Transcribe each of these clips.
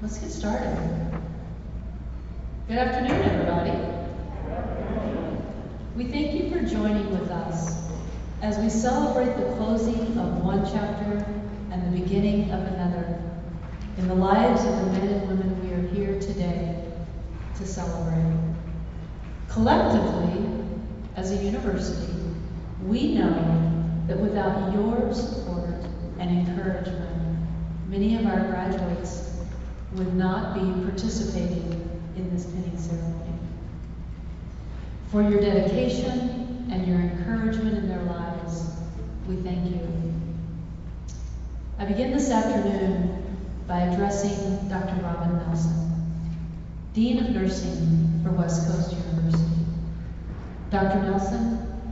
Let's get started. Good afternoon, everybody. We thank you for joining with us as we celebrate the closing of one chapter and the beginning of another in the lives of the men and women we are here today to celebrate. Collectively, as a university, we know that without your support and encouragement, many of our graduates would not be participating in this pinning ceremony. For your dedication and your encouragement in their lives, we thank you. I begin this afternoon by addressing Dr. Robin Nelson, Dean of Nursing for West Coast University. Dr. Nelson,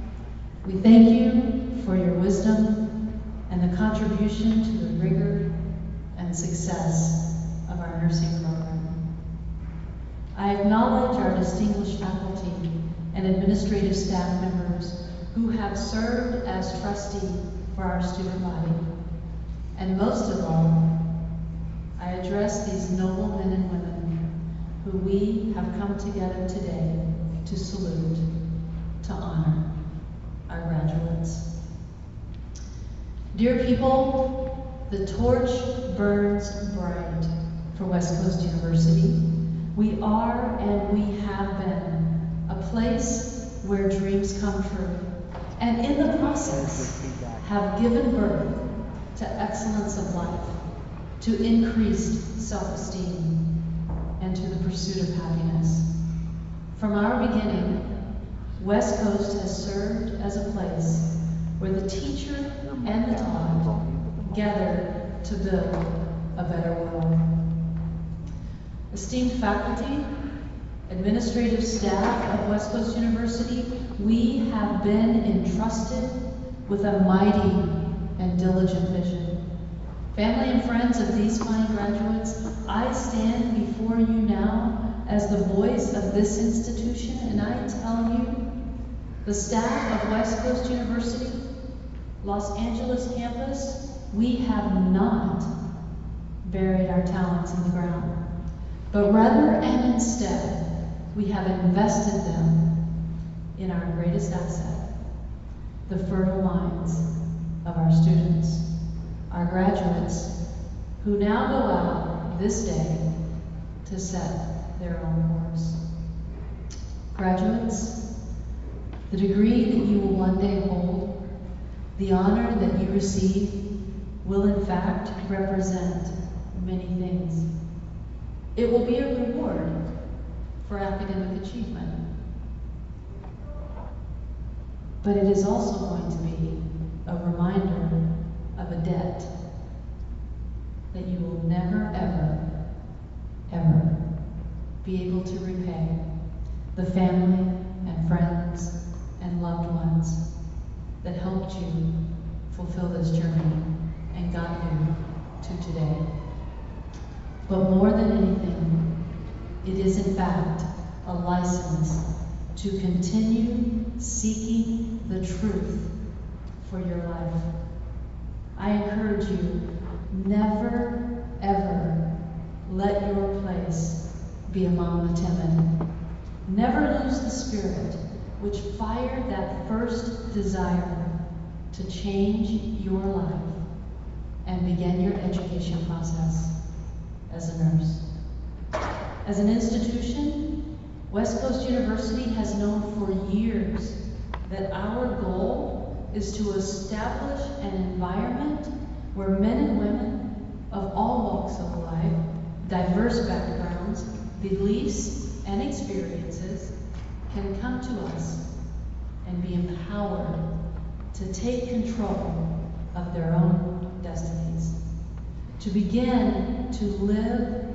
we thank you for your wisdom and the contribution to the rigor and success of our nursing program. I acknowledge our distinguished faculty and administrative staff members who have served as trustee for our student body. And most of all, I address these noble men and women who we have come together today to salute, to honor our graduates. Dear people, the torch burns bright for West Coast University. We are and we have been a place where dreams come true, and in the process have given birth to excellence of life, to increased self-esteem, and to the pursuit of happiness. From our beginning, West Coast has served as a place where the teacher and the taught gather to build a better world. Esteemed faculty, administrative staff of West Coast University, we have been entrusted with a mighty and diligent vision. Family and friends of these fine graduates, I stand before you now as the voice of this institution, and I tell you, the staff of West Coast University, Los Angeles campus, we have not buried our talents in the ground, but rather and instead, we have invested them in our greatest asset, the fertile minds of our students, our graduates, who now go out this day to set their own course. Graduates, the degree that you will one day hold, the honor that you receive, will in fact represent many things. It will be a reward for academic achievement, but it is also going to be a reminder of a debt that you will never, ever, ever be able to repay the family and friends and loved ones that helped you fulfill this journey and got you to today. But more than anything, it is in fact a license to continue seeking the truth for your life. I encourage you, never, ever let your place be among the timid. Never lose the spirit which fired that first desire to change your life and begin your education process as a nurse. As an institution, West Coast University has known for years that our goal is to establish an environment where men and women of all walks of life, diverse backgrounds, beliefs, and experiences can come to us and be empowered to take control of their own destinies, to begin to live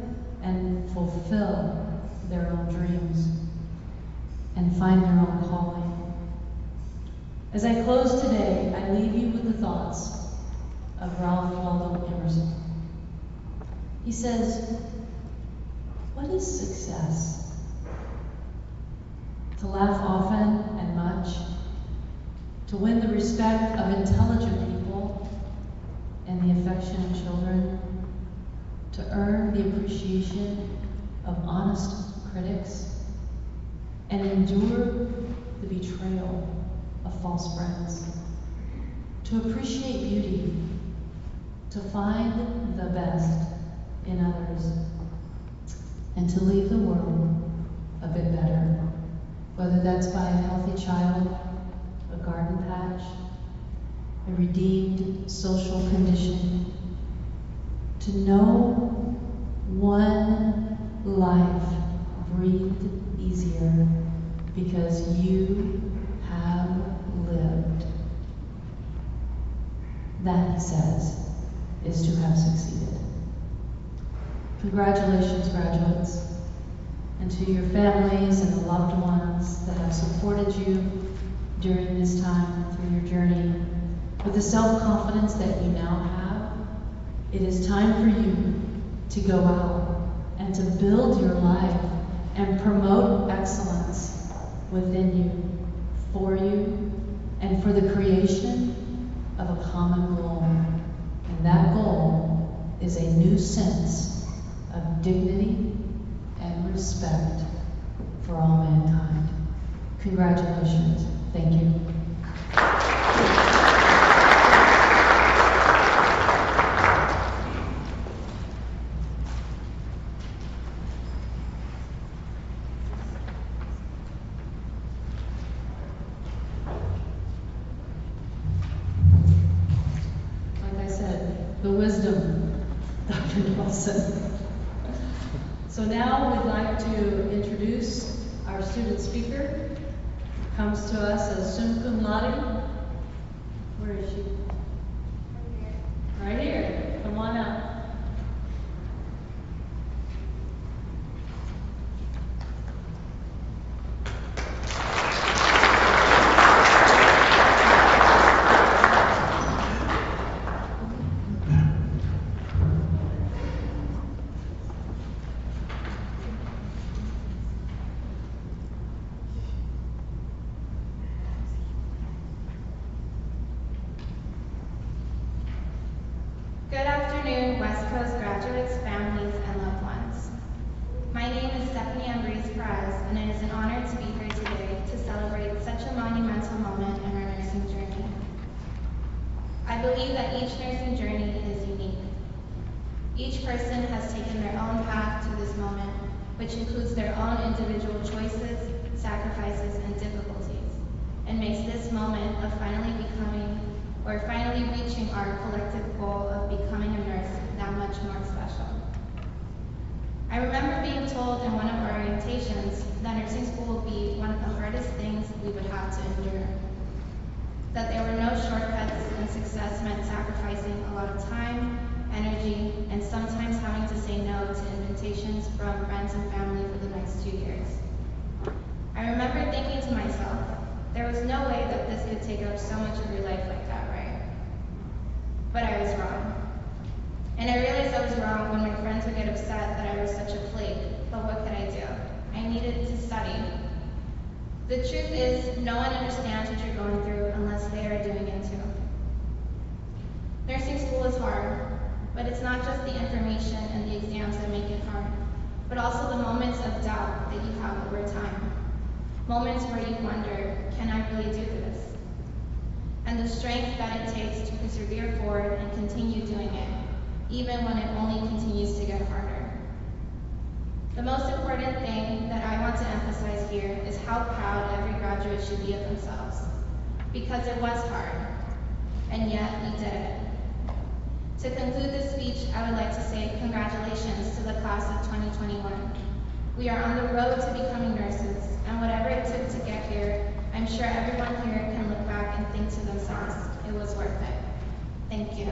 and fulfill their own dreams and find their own calling. As I close today, I leave you with the thoughts of Ralph Waldo Emerson. He says, "What is success? To laugh often and much, to win the respect of intelligent people and the affection of children, to earn the appreciation of honest critics, and endure the betrayal of false friends, to appreciate beauty, to find the best in others, and to leave the world a bit better, whether that's by a healthy child, a garden patch, a redeemed social condition, to know one life breathed easier because you have lived. That, he says, is to have succeeded. Congratulations, graduates, and to your families and the loved ones that have supported you during this time through your journey. With the self-confidence that you now have, it is time for you to go out and to build your life and promote excellence within you, for you, and for the creation of a common goal. And that goal is a new sense of dignity and respect for all mankind. Congratulations. Thank you. The wisdom, Dr. Nelson. So now we'd like to introduce our student speaker. Comes to us as sum cum laude. Where is she? Right here. Come on up. Good afternoon, West Coast graduates, families, and loved ones. My name is Sept, and it is an honor to be here today to celebrate such a monumental moment in our nursing journey. I believe that each nursing journey is unique. Each person has taken their own path to this moment, which includes their own individual choices, sacrifices, and difficulties, and makes this moment of finally reaching our collective goal of becoming a nurse that much more special. I remember being told in one of our orientations that nursing school would be one of the hardest things we would have to endure. That there were no shortcuts, and success meant sacrificing a lot of time, energy, and sometimes having to say no to invitations from friends and family for the next 2 years. I remember thinking to myself, there was no way that this could take up so much of your life like that, right? But I was wrong. And I realized I was wrong when my friends would get upset that I was such a flake. But what could I do? I needed to study. The truth is, no one understands what you're going through unless they are doing it too. Nursing school is hard, but it's not just the information and the exams that make it hard, but also the moments of doubt that you have over time. Moments where you wonder, can I really do this? And the strength that it takes to persevere forward and continue doing it, even when it only continues to get harder. The most important thing that I want to emphasize here is how proud every graduate should be of themselves. Because it was hard, and yet we did it. To conclude this speech, I would like to say congratulations to the class of 2021. We are on the road to becoming nurses, and whatever it took to get here, I'm sure everyone here can look back and think to themselves, it was worth it. Thank you.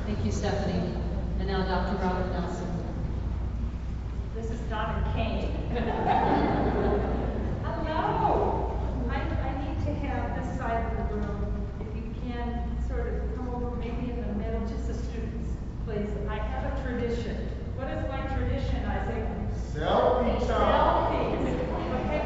Thank you, Stephanie. And now Dr. Robert Nelson. This is not a cane. Hello. I need to have this side of the room, if you can, sort of come over maybe in the middle, just the students, please. I have a tradition. What is my tradition, Isaac? Selfie time. Selfies. Okay.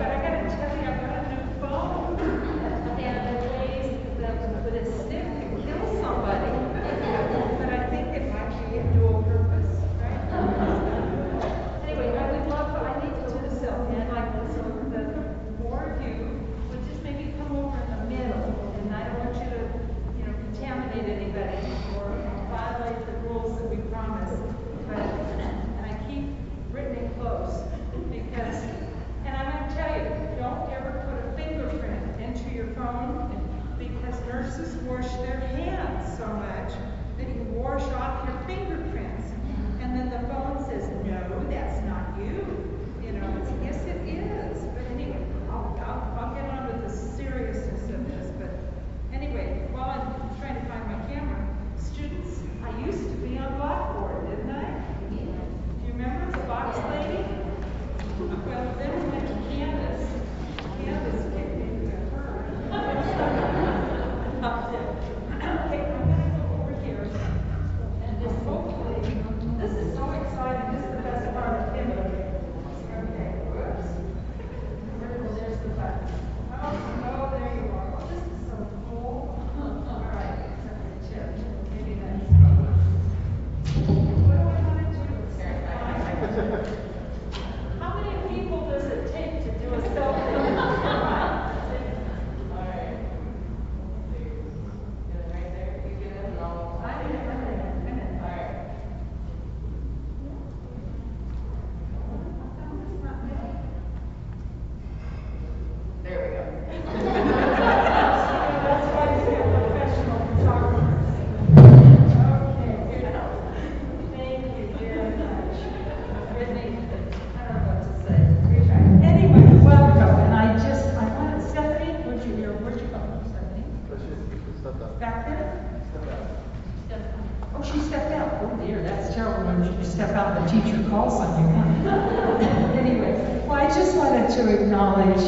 to acknowledge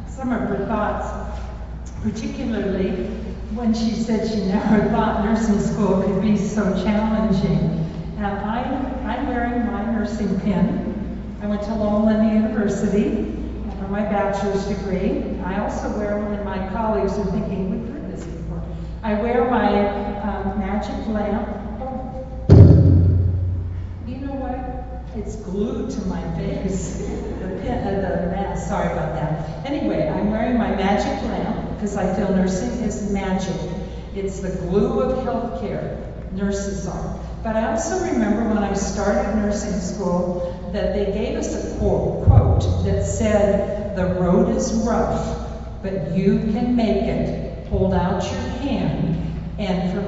some of her thoughts, particularly when she said she never thought nursing school could be so challenging. And I'm wearing my nursing pin. I went to Loma University for my bachelor's degree. I also wear one, and my colleagues are thinking, we've heard this before. I wear my magic lamp. You know what? It's glued to my face. The mask, sorry about that. Anyway, I'm wearing my magic lamp because I feel nursing is magic. It's the glue of healthcare. Nurses are. But I also remember when I started nursing school that they gave us a quote that said, "The road is rough, but you can make it. Hold out your hand." And for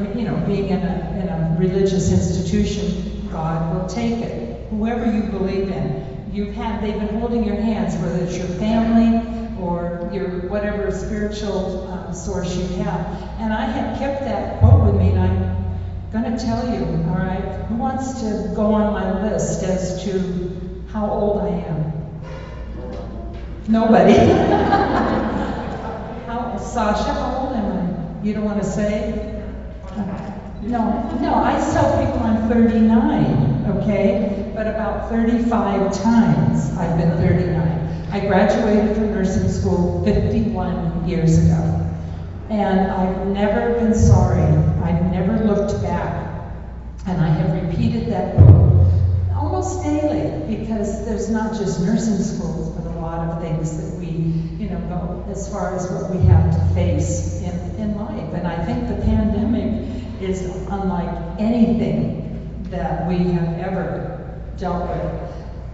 being in a religious institution, God will take it. Whoever you believe in, they've been holding your hands, whether it's your family or your whatever spiritual source you have. And I had kept that quote with me, and I'm going to tell you, all right, who wants to go on my list as to how old I am? Nobody. Sasha, how old am I? You don't want to say? No, I tell people I'm 39, okay? But about 35 times I've been 39. I graduated from nursing school 51 years ago. And I've never been sorry. I've never looked back. And I have repeated that quote almost daily, because there's not just nursing schools, but a lot of things that we, go as far as what we have to face in life. And I think the pandemic is unlike anything that we have ever dealt with.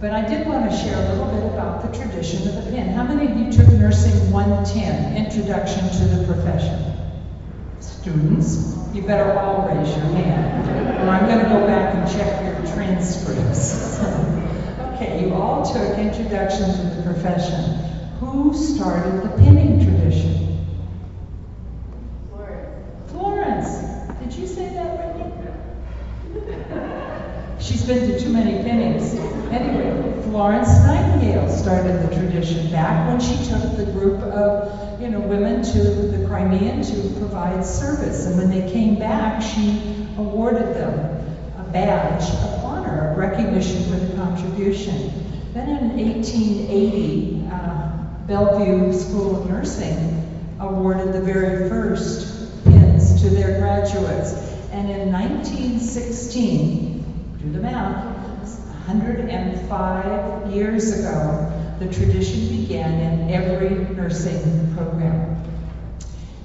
But I did want to share a little bit about the tradition of the pin. How many of you took Nursing 110, Introduction to the Profession? Students, you better all raise your hand, or I'm going to go back and check your transcripts. Okay, you all took Introduction to the Profession. Who started the pinning tradition? Florence. Did you say that, Whitney? She's been to too many pinnings. Anyway, Florence Nightingale started the tradition back when she took the group of women to the Crimean to provide service. And when they came back, she awarded them a badge of honor, of recognition for the contribution. Then in 1880, Bellevue School of Nursing awarded the very first pins to their graduates. And in 1916, do the math, 105 years ago, the tradition began in every nursing program.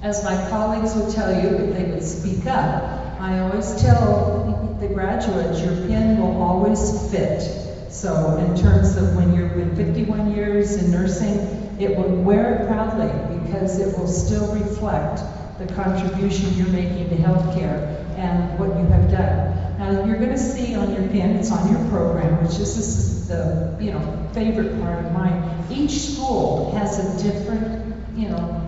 As my colleagues would tell you, if they would speak up, I always tell the graduates, your pin will always fit. So in terms of when you've been 51 years in nursing, it will wear it proudly, because it will still reflect the contribution you're making to healthcare and what you have done. Now you're going to see on your pin, it's on your program, which is this is the favorite part of mine. Each school has a different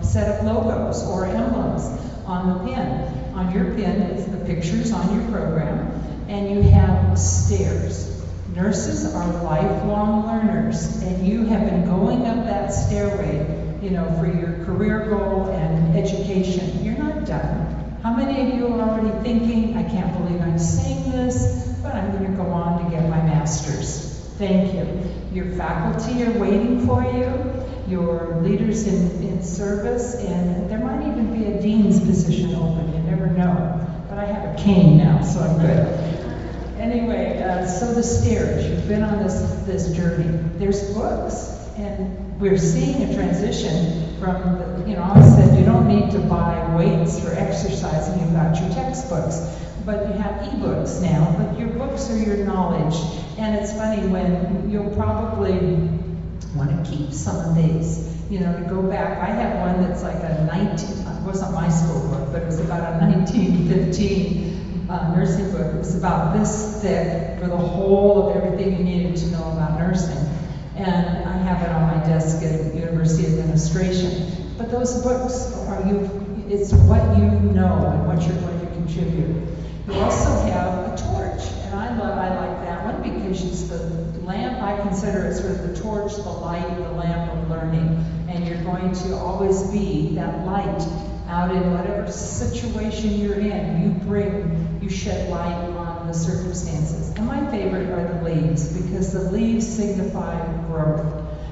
set of logos or emblems on the pin. On your pin, it's the pictures on your program, and you have stairs. Nurses are lifelong learners, and you have been going up that stairway, for your career goal and education. You're not done. How many of you are already thinking, I can't believe I'm saying this, but I'm going to go on to get my master's? Thank you. Your faculty are waiting for you, your leaders in service, and there might even be a dean's position open, you never know. But I have a cane now, so I'm good. Anyway, so the stairs, you've been on this journey. There's books, and we're seeing a transition from, I said you don't need to buy weights for exercising, you've got your textbooks, but you have ebooks now, but your books are your knowledge. And it's funny when you'll probably want to keep some of these, to go back. I have one that's like it wasn't my school book, but it was about a 1915 nursing book. It was about this thick for the whole of everything you needed to know about nursing. And I have it on my desk at University Administration. But those books it's what you know and what you're going to contribute. You also have a torch, And I like that one because it's the lamp, I consider it sort of the torch, the light, the lamp of learning. And you're going to always be that light out in whatever situation you're in. You shed light on the circumstances. And my favorite are the leaves, because the leaves signify growth.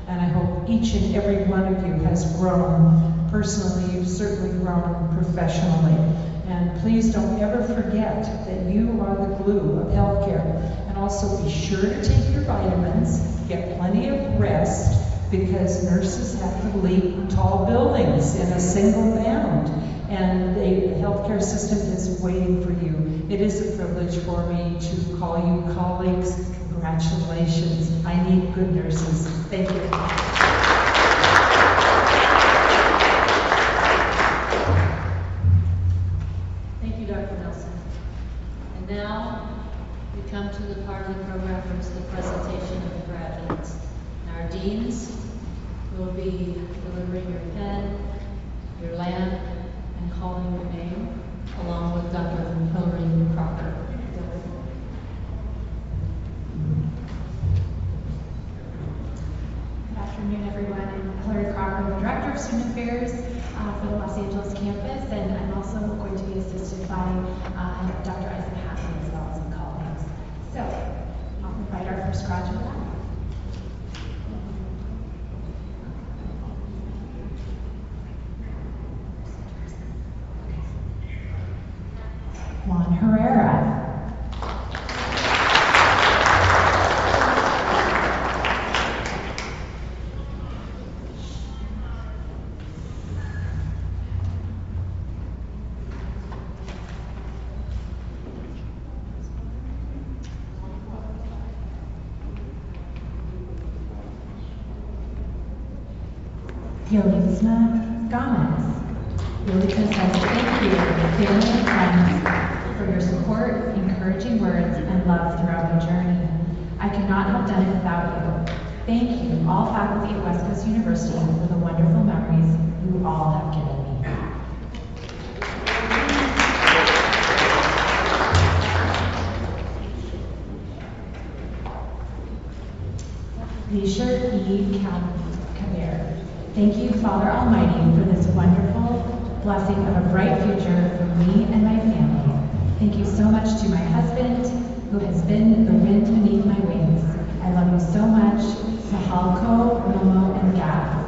And I hope each and every one of you has grown personally. You've certainly grown professionally. And please don't ever forget that you are the glue of healthcare. And also be sure to take your vitamins, get plenty of rest, because nurses have to leap tall buildings in a single bound. And the healthcare system is waiting for you. It is a privilege for me to call you colleagues. Congratulations. I need good nurses. Thank you. Thank you, Dr. Nelson. And now we come to the part of the program where it's the presentation of the graduates. And our deans will be delivering your pen, your lamp, and calling your name, along with Dr. Hillary Crocker. Good afternoon, everyone. I'm Hillary Crocker, the Director of Student Affairs for the Los Angeles campus, and I'm also going to be assisted by Dr. Isaac Hassan as well as some colleagues. So, I'll invite our first graduate up. Juan Herrera. Yolizna Gomez. Yolizna says thank you, family and friends, for your support, encouraging words, and love throughout my journey. I could not have done it without you. Thank you, all faculty at West Coast University, for the wonderful memories you all have given me. Leisure E. Kabir. Thank you, Father Almighty, for this wonderful blessing of a bright future for me and my family. Thank you so much to my husband, who has been the wind beneath my wings. I love you so much. Sahalko, Momo, and Gab.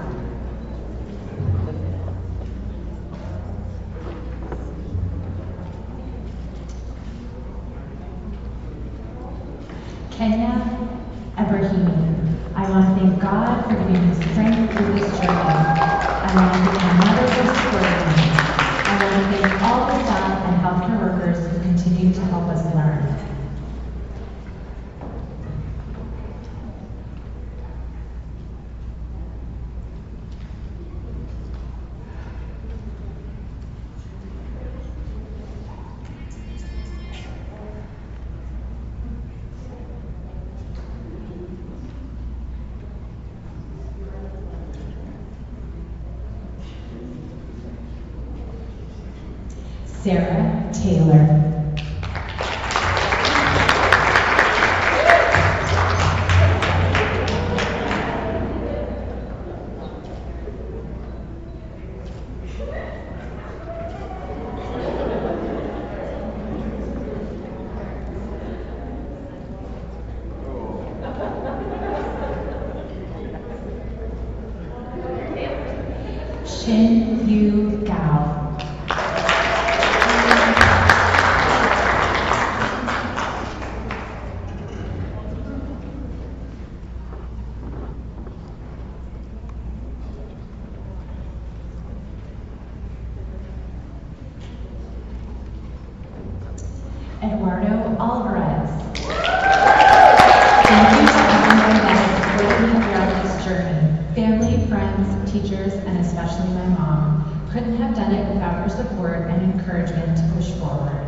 Kenya Ebrahimi. I want to thank God for giving me strength through this journey. I want to thank my mother for supporting me. I want to thank all the staff and healthcare workers who continue to help us learn. Sarah Taylor. Shin Yu Gao. Eduardo Alvarez. Thank you to everyone that has supported me throughout this journey. Family, friends, teachers, and especially my mom. Couldn't have done it without her support and encouragement to push forward.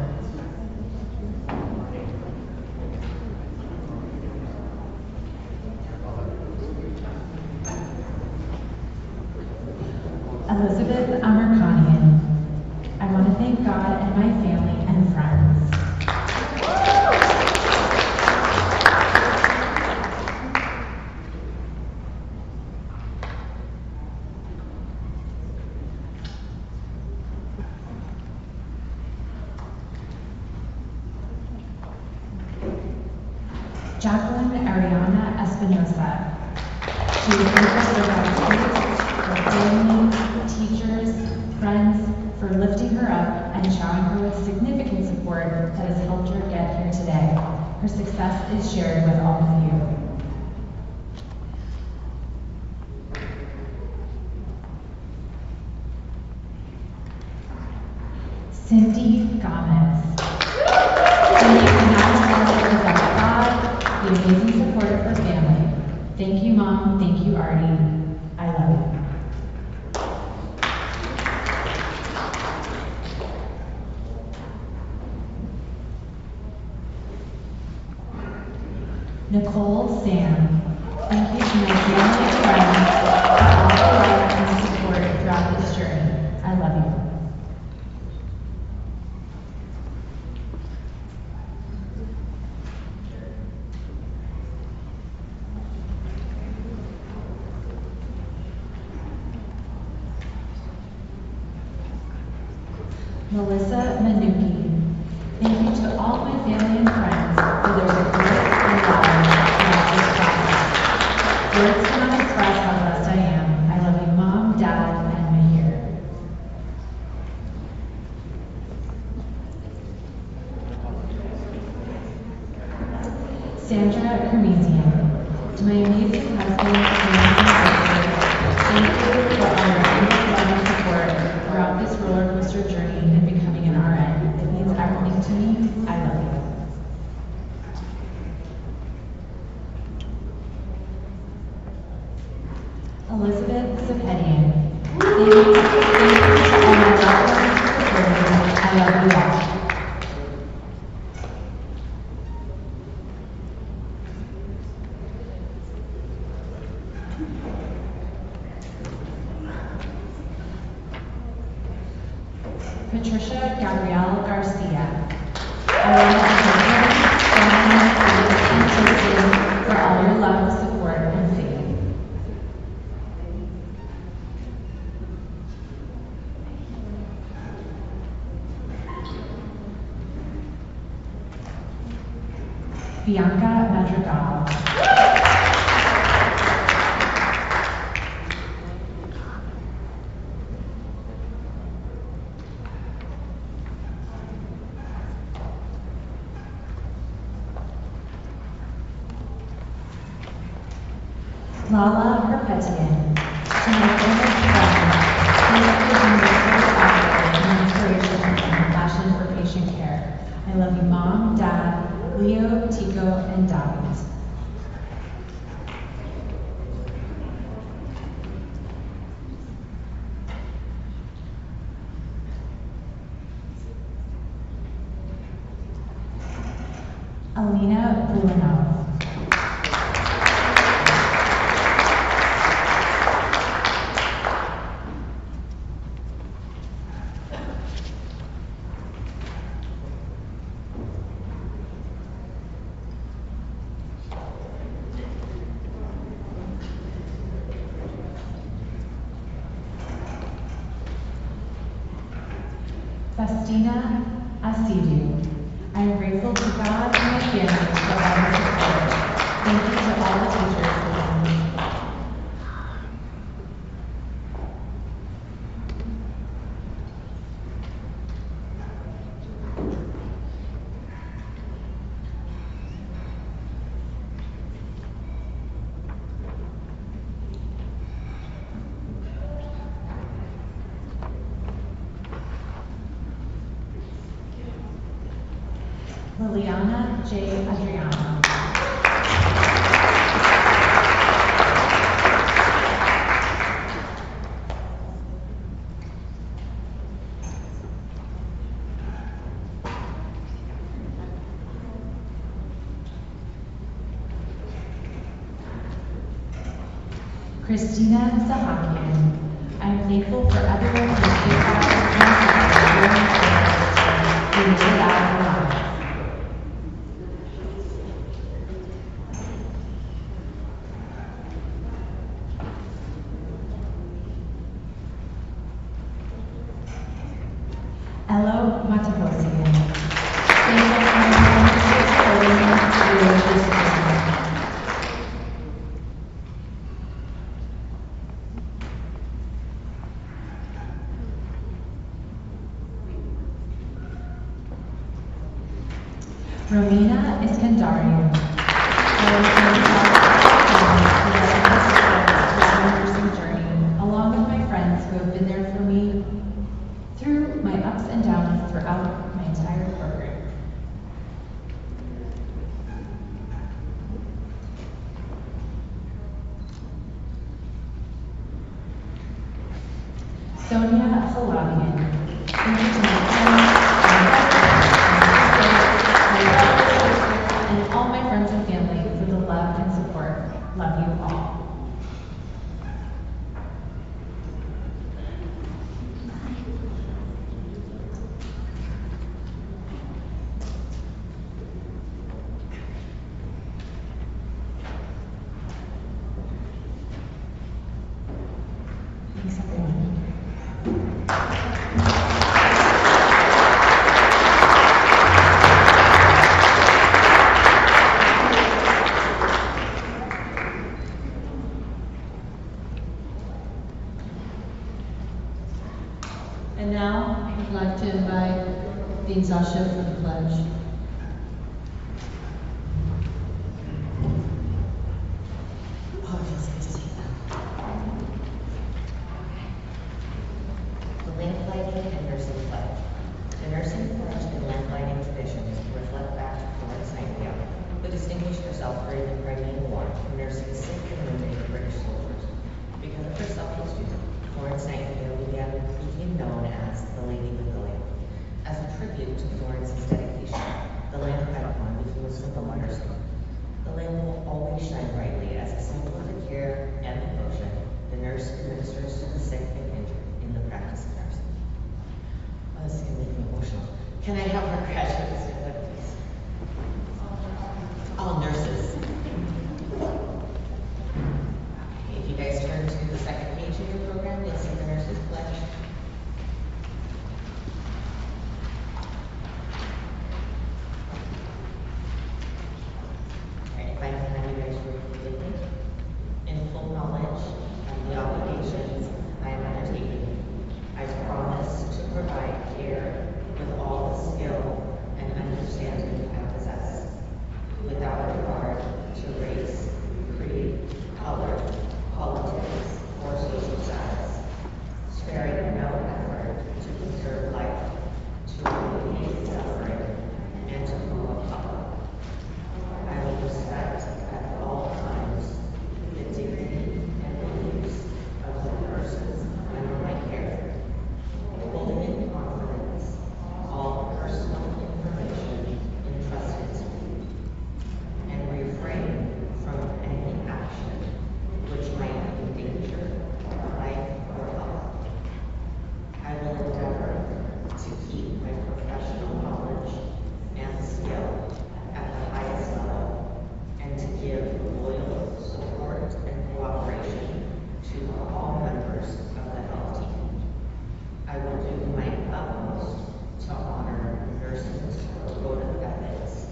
Elizabeth Amerkanian. I want to thank God and my family and friends. Jacqueline Ariana Espinosa. She is thankful to God's grace, her family, teachers, friends, for lifting her up and showering her with significant support that has helped her get here today. Her success is shared with all of you. Cindy Gomez. Cindy cannot represent God, the amazing support of her family. Thank you, Mom. Thank you, Artie. I love you. Nicole Sam. Thank you to my family and friends for all the love and support throughout this journey. I love you. Melissa Manuki. Thank you to all my family and friends for their support and love throughout this process. Words cannot express how blessed I am. I love you, Mom, Dad, and Mahir. Sandra Kermesian. To my amazing husband, thank you for all your endless love and support throughout this roller coaster journey and becoming an RN. It means everything to me. I love you. Elizabeth Zapetian. Thank you to all my loved ones for serving. I love you all. Patricia Gabrielle Garcia. I want to thank you for all your love, support, and faith. Bianca Madrigal. Lala Herpetian. To my favorite friends, thank you for being your support and inspiration and passion for patient care. I love you, Mom, Dad, Leo, Tico, and David. Alina Bulanov. Festina Asidu. I am grateful to God and my family for all their support. Thank you to all the teachers for listening. Liliana J. Adriano. Christina Sahakian. I am thankful for everyone who came out and supported during this time. We made it out alive. Elo Mataposian. Thank you for supporting me through this business. Romina Iskandarian. Nursing journey, along with my friends who have been there for me through my ups and downs throughout my entire program. Sonia Halabian. Thank you to my friends, and all my friends and family for the love and support. Love you all. Thanks, everyone. And now, I'd like to invite Dean Zasha for the pledge. Oh, it feels good to see them. The lamplighting and nursing pledge. The nursing pledge and lamplighting traditions reflect back to Florence Nightingale, who distinguished herself during the Crimean War in nursing sick and wounded British soldiers. Because of her selfless duty, Florence Nightingale began being known as the Lady with the Lamp. As a tribute to Florence's dedication, the lamp icon became a symbol of nursing. The lamp will always shine brightly as a symbol of the care and devotion the nurse administers to the sick and injured in the practice of nursing. Oh, this is going to make me emotional. Can I have our graduates stand up, please? All nurses. Okay, if you guys turn to the second page of your program, you'll see the nurses pledge. If I can have you guys repeat with me. In full knowledge of the obligations I am undertaking, I promise to provide care with all the skill and understanding I possess, without regard to race, creed, color, politics, or social status, sparing no effort to conserve life, to alleviate suffering, and to promote health. I will respect at all times the dignity and beliefs of the persons under my care, holding in confidence all personal information entrusted to me, and refrain from any action which might endanger life or health. I will endeavor to keep my professional knowledge and skill at the highest level, and to give loyal support and cooperation to all members of the health team. I will do my utmost to honor nursing's code of ethics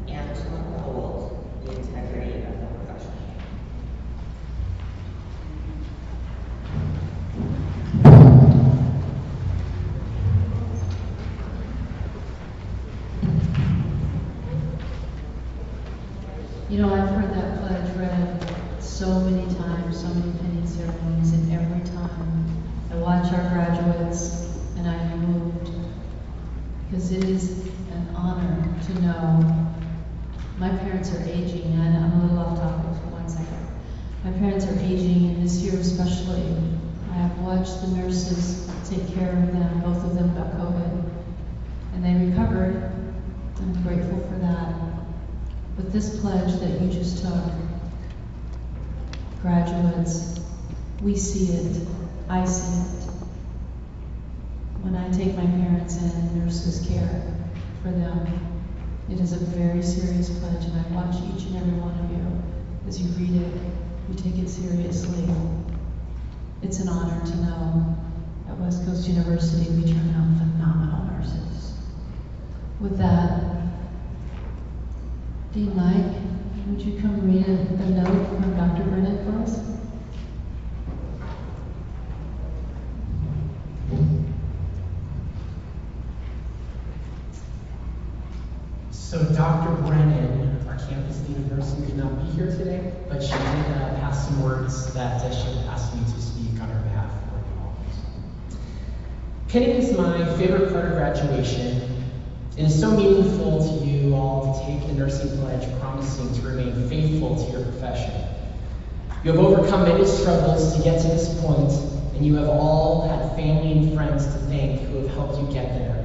and to uphold the integrity of the profession. You know, I've heard that pledge read so many times, so many penny ceremonies, and every time I watch our graduates and I am moved, because it is an honor to know. My parents are aging, and I'm a little off topic for 1 second. My parents are aging, and this year especially, I have watched the nurses take care of them. Both of them got COVID, and they recovered. I'm grateful for that. But this pledge that you just took, graduates, we see it, I see it. When I take my parents in and nurses care for them, it is a very serious pledge, and I watch each and every one of you as you read it, you take it seriously. It's an honor to know at West Coast University we turn out phenomenal nurses. With that, Dean Mike, would you come read a note from Dr. Burnett for us? So Dr. Brennan, our campus lead of nursing, could not be here today, but she did pass some words that she had asked me to speak on her behalf for you all. Pinning is my favorite part of graduation. It is so meaningful to you all to take the nursing pledge, promising to remain faithful to your profession. You have overcome many struggles to get to this point, and you have all had family and friends to thank who have helped you get there.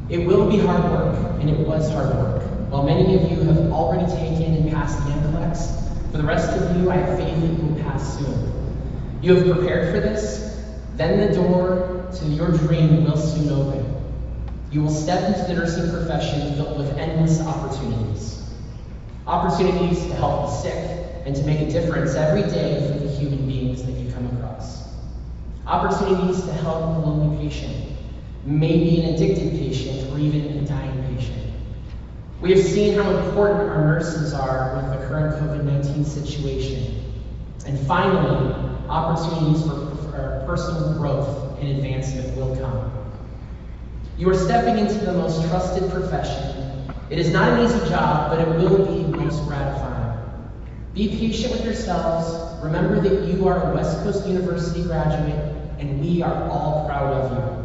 It will be hard work, and it was hard work. While many of you have already taken and passed the NCLEX, for the rest of you, I have faith that you will pass soon. You have prepared for this, then the door to your dream will soon open. You will step into the nursing profession filled with endless opportunities. Opportunities to help the sick and to make a difference every day for the human beings that you come across. Opportunities to help a lonely patient, maybe an addicted patient, or even a dying patient. We have seen how important our nurses are with the current COVID-19 situation. And finally, opportunities for personal growth and advancement will come. You are stepping into the most trusted profession. It is not an easy job, but it will be most gratifying. Be patient with yourselves. Remember that you are a West Coast University graduate, and we are all proud of you.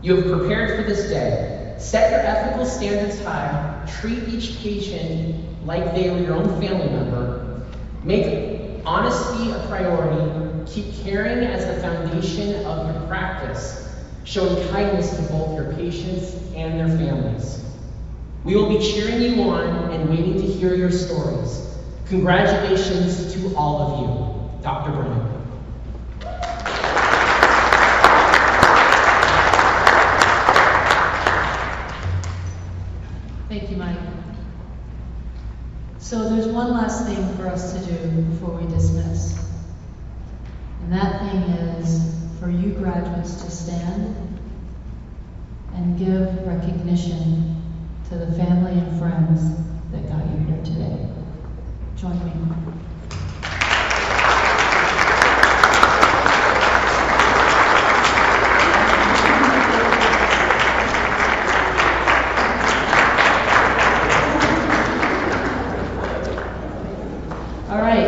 You have prepared for this day. Set your ethical standards high. Treat each patient like they were your own family member. Make honesty a priority. Keep caring as the foundation of your practice, showing kindness to both your patients and their families. We will be cheering you on and waiting to hear your stories. Congratulations to all of you. Dr. Brennan. Thank you, Mike. So there's one last thing for us to do before we dismiss. And that thing is for you graduates to stand and give recognition to the family and friends that got you here today. Join me. All right,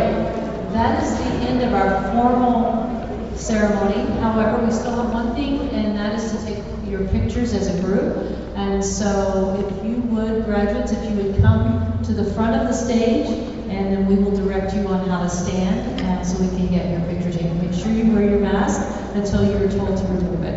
that is the end of our formal ceremony. However, we still have one thing, and that is to take your pictures as a group. And so if you would, graduates, if you would come to the front of the stage, and then we will direct you on how to stand so we can get your picture taken. Make sure you wear your mask until you're told to remove it.